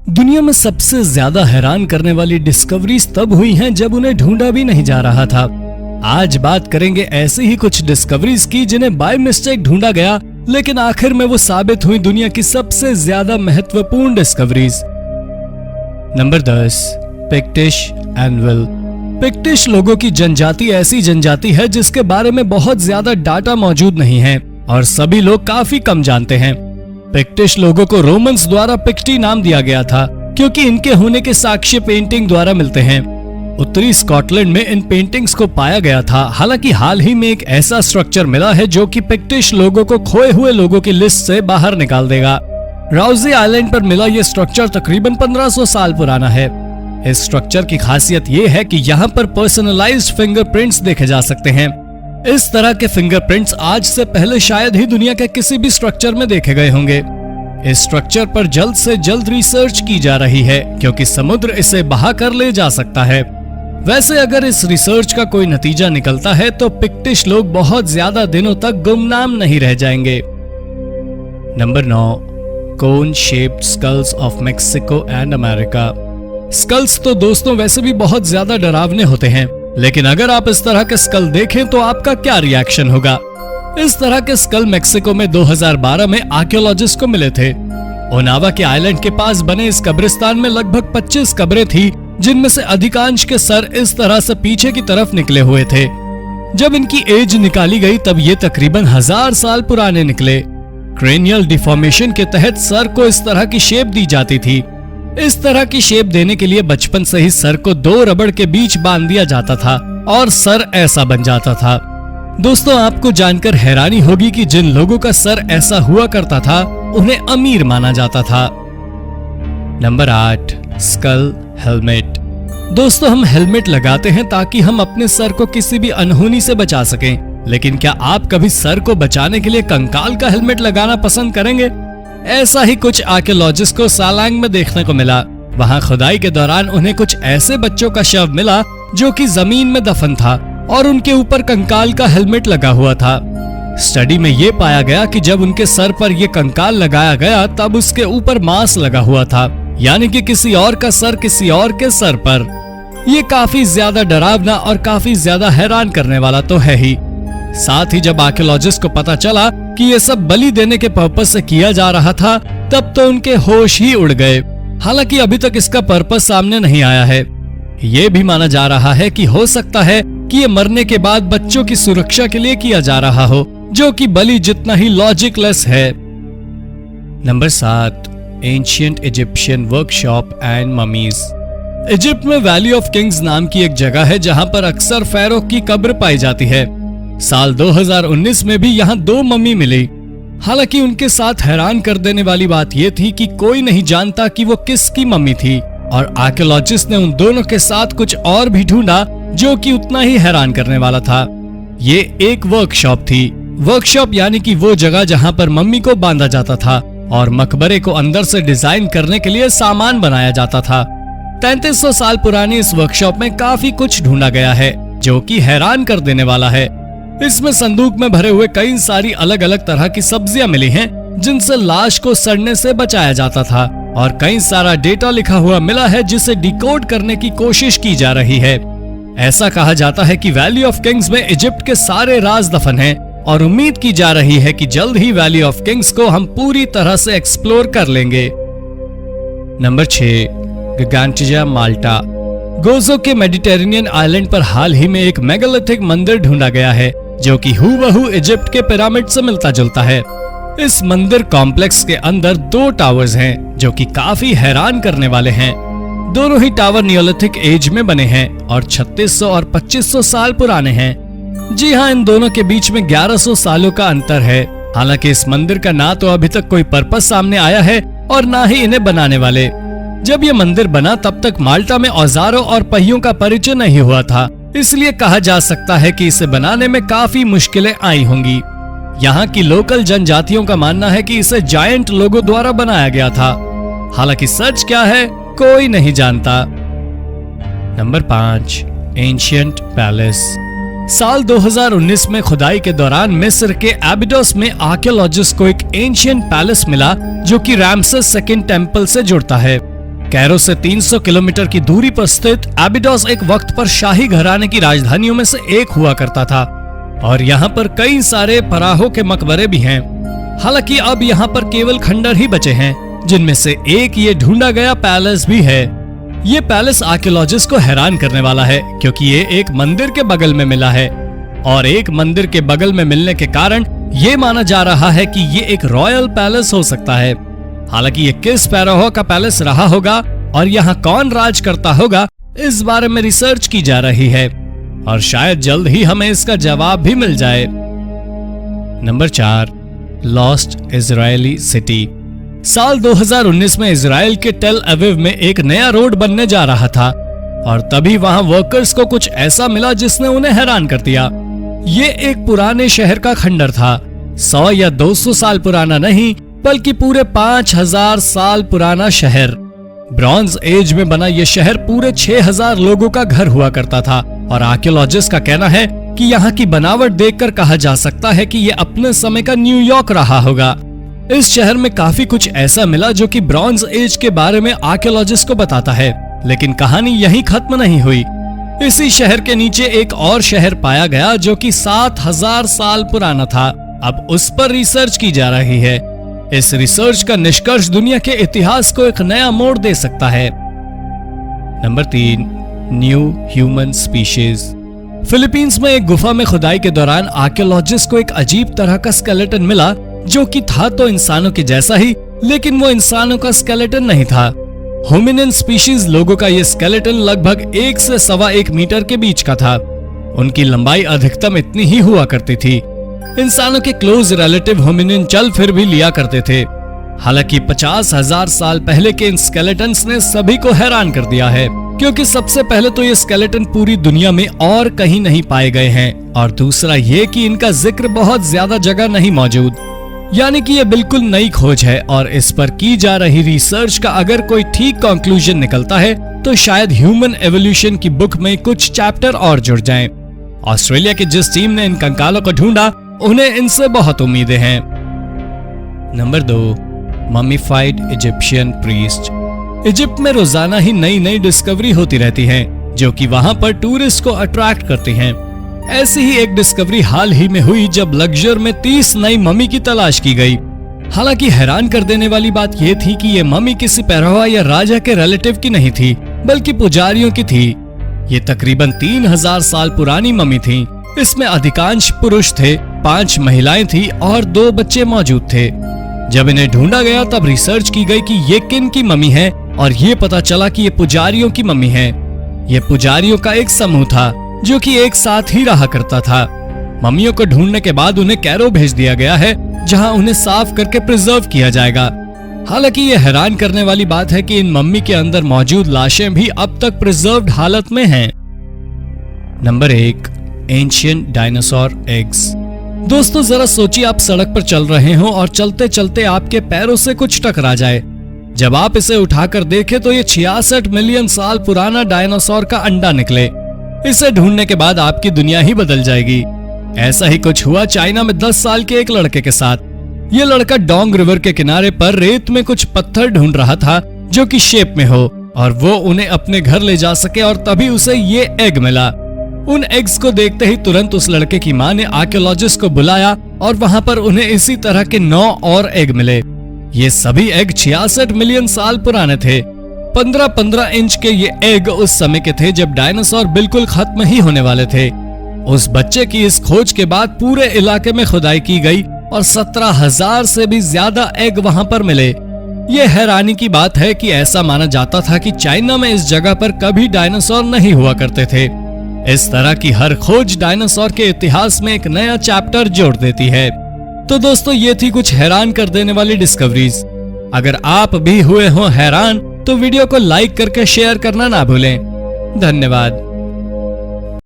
दुनिया में सबसे ज्यादा हैरान करने वाली डिस्कवरीज तब हुई हैं जब उन्हें ढूंढा भी नहीं जा रहा था। आज बात करेंगे ऐसी ही कुछ डिस्कवरीज की जिन्हें बाय मिस्टेक ढूंढा गया, लेकिन आखिर में वो साबित हुई दुनिया की सबसे ज्यादा महत्वपूर्ण discoveries. Number 10, Pictish anvil. Pictish लोगों की जनजाति ऐसी जनजाति है जिसके बारे में बहुत ज्यादा डाटा मौजूद नहीं है और सभी लोग काफी कम जानते हैं। पिक्टिश लोगों को रोमन्स द्वारा पिक्टी नाम दिया गया था क्योंकि इनके होने के साक्ष्य पेंटिंग द्वारा मिलते हैं। उत्तरी स्कॉटलैंड में इन पेंटिंग्स को पाया गया था। हालांकि हाल ही में एक ऐसा स्ट्रक्चर मिला है जो कि पिक्टिश लोगों को खोए हुए लोगों की लिस्ट से बाहर निकाल देगा। राउजी आइलैंड पर मिला ये स्ट्रक्चर तकरीबन 1500 साल पुराना है। इस स्ट्रक्चर की खासियत ये है कि यहाँ पर पर्सनलाइज्ड फिंगरप्रिंट्स देखे जा सकते हैं। इस तरह के फिंगरप्रिंट्स आज से पहले शायद ही दुनिया के किसी भी स्ट्रक्चर में देखे गए होंगे। इस स्ट्रक्चर पर जल्द से जल्द रिसर्च की जा रही है क्योंकि समुद्र इसे बहा कर ले जा सकता है। वैसे अगर इस रिसर्च का कोई नतीजा निकलता है तो पिक्टिश लोग बहुत ज्यादा दिनों तक गुमनाम नहीं रह जाएंगे। Number 9, cone shaped skulls of Mexico and America. Skulls तो दोस्तों वैसे भी बहुत ज्यादा डरावने होते हैं, लेकिन अगर आप इस तरह के स्कल देखें तो आपका क्या रिएक्शन होगा। इस तरह के स्कल मेक्सिको में 2012 में आर्कियोलॉजिस्ट को मिले थे। ओनावा के आइलैंड के पास बने इस कब्रिस्तान में लगभग 25 कब्रें थी जिनमें से अधिकांश के सर इस तरह से पीछे की तरफ निकले हुए थे। जब इनकी एज निकाली गई तब ये तकरीबन 1000 साल पुराने निकले। क्रेनियल डिफॉर्मेशन के तहत सर को इस तरह की शेप दी जाती थी। इस तरह की शेप देने के लिए बचपन से ही सर को 2 रबड़ के बीच बांध दिया जाता था और सर ऐसा बन जाता था। दोस्तों आपको जानकर हैरानी होगी कि जिन लोगों का सर ऐसा हुआ करता था उन्हें अमीर माना जाता था। Number 8, skull helmet. दोस्तों हम हेलमेट लगाते हैं ताकि हम अपने सर को किसी भी अनहोनी से बचा सकें, लेकिन क्या आप कभी सर को बचाने के लिए कंकाल का हेलमेट लगाना पसंद करेंगे? ऐसा ही कुछ आर्कियोलॉजिस्ट को सालांग में देखने को मिला। वहां खुदाई के दौरान उन्हें कुछ ऐसे बच्चों का शव मिला जो कि जमीन में दफन था और उनके ऊपर कंकाल का हेलमेट लगा हुआ था। स्टडी में ये पाया गया कि जब उनके सर पर ये कंकाल लगाया गया तब उसके ऊपर मांस लगा हुआ था, यानी कि किसी और का सर किसी और के सर पर। ये काफी ज्यादा डरावना और काफी ज्यादा हैरान करने वाला तो है ही। साथ ही जब आर्कियोलॉजिस्ट को पता चला कि ये सब बलि देने के पर्पस से किया जा रहा था तब तो उनके होश ही उड़ गए। हालांकि अभी तक इसका पर्पस सामने नहीं आया है। ये भी माना जा रहा है कि हो सकता है कि ये मरने के बाद बच्चों की सुरक्षा के लिए किया जा रहा हो, जो कि बलि जितना ही लॉजिकलेस है। Number 7, ancient Egyptian workshop and mummies. Egypt में वैली ऑफ किंग्स नाम की एक जगह है जहां पर अक्सर फैरो की कब्र पाई जाती है। साल 2019 में भी यहाँ 2 मम्मी मिली। हालांकि उनके साथ हैरान कर देने वाली बात यह थी कि कोई नहीं जानता कि वो किसकी मम्मी थी और आर्कियोलॉजिस्ट ने उन दोनों के साथ कुछ और भी ढूंढा जो कि उतना ही हैरान करने वाला था। ये एक वर्कशॉप थी। वर्कशॉप यानी कि वो जगह जहाँ पर मम्मी को बांधा जाता था और मकबरे को अंदर से डिजाइन करने के लिए सामान बनाया जाता था। 3300 साल पुरानी इस वर्कशॉप में काफी कुछ ढूंढा गया है जो कि हैरान कर देने वाला है। इसमें संदूक में भरे हुए कई सारी अलग अलग तरह की सब्जियां मिली हैं जिनसे लाश को सड़ने से बचाया जाता था और कई सारा डेटा लिखा हुआ मिला है जिसे डिकोड करने की कोशिश की जा रही है। ऐसा कहा जाता है कि वैली ऑफ किंग्स में इजिप्ट के सारे राज दफन हैं और उम्मीद की जा रही है कि जल्द ही वैली ऑफ किंग्स को हम पूरी तरह से एक्सप्लोर कर लेंगे। नंबर 6, गिगांटिया माल्टा। गोजो के मेडिटेरेनियन आइलैंड पर हाल ही में एक मेगालिथिक मंदिर ढूंढा गया है जो कि हूबहू इजिप्ट के पिरामिड से मिलता जुलता है। इस मंदिर कॉम्प्लेक्स के अंदर 2 टावर्स हैं जो कि काफी हैरान करने वाले हैं। दोनों ही टावर नियोलिथिक एज में बने हैं और 3600 और 2500 साल पुराने हैं। जी हाँ, इन दोनों के बीच में 1100 सालों का अंतर है। हालांकि इस मंदिर का ना तो अभी तक कोई पर्पस सामने आया है और ना ही इन्हें बनाने वाले। जब ये मंदिर बना तब तक माल्टा में औजारों और पहियों का परिचय नहीं हुआ था, इसलिए कहा जा सकता है कि इसे बनाने में काफी मुश्किलें आई होंगी। यहाँ की लोकल जनजातियों का मानना है कि इसे जायंट लोगों द्वारा बनाया गया था। हालांकि सच क्या है कोई नहीं जानता। Number 5, ancient palace. साल 2019 में खुदाई के दौरान मिस्र के एबिडोस में आर्कियोलॉजिस्ट को एक एंशिएंट पैलेस मिला जो कि रामसेस सेकंड टेम्पल से जुड़ता है। कैरो से 300 किलोमीटर की दूरी पर स्थित एबिडोस एक वक्त पर शाही घराने की राजधानियों में से एक हुआ करता था और यहाँ पर कई सारे फराहों के मकबरे भी हैं। हालांकि अब यहाँ पर केवल खंडर ही बचे हैं, जिनमें से एक ये ढूंढा गया पैलेस भी है। ये पैलेस आर्कियोलॉजिस्ट को हैरान करने वाला है, क्योंकि ये एक मंदिर के बगल में मिला है और एक मंदिर के बगल में मिलने के कारण ये माना जा रहा है कि ये एक रॉयल पैलेस हो सकता है। हालांकि ये किस पैराहो का पैलेस रहा होगा और यहाँ कौन राज करता होगा, इस बारे में रिसर्च की जा रही है और शायद जल्द ही हमें इसका जवाब भी मिल जाए। Number 4, lost Israeli city. साल 2019 में इजराइल के टेल अवीव में एक नया रोड बनने जा रहा था और तभी वहां वर्कर्स को कुछ ऐसा मिला जिसने उन्हें हैरान कर दिया। ये एक पुराने शहर का खंडर था, 100 या 200 साल पुराना नहीं, बल्कि पूरे 5000 साल पुराना शहर। ब्रॉन्ज एज में बना यह शहर पूरे 6000 लोगों का घर हुआ करता था और आर्कियोलॉजिस्ट का कहना है कि यहाँ की बनावट देखकर कहा जा सकता है कि यह अपने समय का न्यूयॉर्क रहा होगा। इस शहर में काफी कुछ ऐसा मिला जो कि ब्रॉन्ज एज के बारे में आर्कियोलॉजिस्ट को बताता है, लेकिन कहानी यहीं खत्म नहीं हुई। इसी शहर के नीचे एक और शहर पाया गया जो कि 7000 साल पुराना था। अब उस पर रिसर्च की जा रही है। इस रिसर्च का निष्कर्ष दुनिया के इतिहास को एक नया मोड़ दे सकता है। Number 3, new human species. Philippines में एक गुफा में खुदाई के दौरान आर्कियोलॉजिस्ट को एक अजीब तरह का स्केलेटन मिला जो कि था तो इंसानों के जैसा ही, लेकिन वो इंसानों का स्केलेटन नहीं था। होमिनिन स्पीशीज लोगों का ये स्केलेटन लगभग 1 से 1.25 मीटर के बीच का था। उनकी लंबाई अधिकतम इतनी ही हुआ करती थी। इंसानों के क्लोज रिलेटिव होमिनिन चल फिर भी लिया करते थे। हालांकि 50,000 साल पहले के इन स्केलेटन्स ने सभी को हैरान कर दिया है, क्योंकि सबसे पहले तो ये स्केलेटन पूरी दुनिया में और कहीं नहीं पाए गए हैं और दूसरा ये कि इनका जिक्र बहुत ज्यादा जगह नहीं मौजूद। यानी कि ये बिल्कुल नई खोज है और इस पर की जा रही रिसर्च का अगर कोई ठीक कंक्लूजन निकलता है तो शायद ह्यूमन एवोल्यूशन की बुक में कुछ चैप्टर और जुड़ जाएं। ऑस्ट्रेलिया की जिस टीम ने इन कंकालों को ढूंढा, उन्हें इनसे बहुत उम्मीदें हैं। Number 2, mummified Egyptian priest. Egypt में रोजाना ही नई नई डिस्कवरी होती रहती है जो कि वहां पर टूरिस्ट को अट्रैक्ट करती हैं। ऐसी ही एक डिस्कवरी हाल ही में हुई जब लग्जर में 30 नई मम्मी की तलाश की गई। हालांकि हैरान कर देने वाली बात यह थी कि ये मम्मी किसी पैरवा या राजा के रिलेटिव की नहीं थी, बल्कि पुजारियों की थी। ये तकरीबन 3000 साल पुरानी मम्मी थी। इसमें अधिकांश पुरुष थे, 5 महिलाएं थी और 2 बच्चे मौजूद थे। जब इन्हें ढूंढा गया तब रिसर्च की गई कि ये किन की मम्मी है और ये पता चला कि ये पुजारियों की मम्मी है। ये पुजारियों का एक समूह था जो कि एक साथ ही रहा करता था। मम्मियों को ढूंढने के बाद उन्हें कैरो भेज दिया गया है, जहां उन्हें साफ करके प्रिजर्व किया जाएगा। हालांकि ये हैरान करने वाली बात है कि इन मम्मी के अंदर मौजूद लाशें भी अब तक प्रिजर्व्ड हालत में हैं। Number 1, ancient dinosaur eggs. दोस्तों जरा सोचिए, आप सड़क पर चल रहे हो और चलते चलते आपके पैरों से कुछ टकरा जाए। जब आप इसे उठाकर देखें तो ये 66 मिलियन साल पुराना डायनासोर का अंडा निकले। इसे ढूंढने के बाद आपकी दुनिया ही बदल जाएगी। ऐसा ही कुछ हुआ चाइना में 10 साल के एक लड़के के साथ। ये लड़का डोंग रिवर के किनारे पर रेत में कुछ पत्थर ढूंढ रहा था जो कि शेप में हो और वो उन्हें अपने घर ले जा सके, और तभी उसे ये एग मिला। उन एग्स को देखते ही तुरंत उस लड़के की मां ने आर्कियोलॉजिस्ट को बुलाया और वहां पर उन्हें इसी तरह के 9 और एग मिले। ये सभी एग 66 मिलियन साल पुराने थे। 15-15 इंच के ये एग उस समय के थे जब डायनासोर बिल्कुल खत्म ही होने वाले थे। उस बच्चे की इस खोज के बाद पूरे इलाके में खुदाई की गई और 17,000 से भी ज्यादा एग वहां पर मिले। ये हैरानी की बात है कि ऐसा माना जाता था कि चाइना में इस जगह पर कभी डायनासोर नहीं हुआ करते थे। इस तरह की हर खोज डायनासोर के इतिहास में एक नया चैप्टर जोड़ देती है। तो दोस्तों ये थी कुछ हैरान कर देने वाली डिस्कवरीज। अगर आप भी हुए हो हैरान तो वीडियो को लाइक करके शेयर करना ना भूलें। धन्यवाद।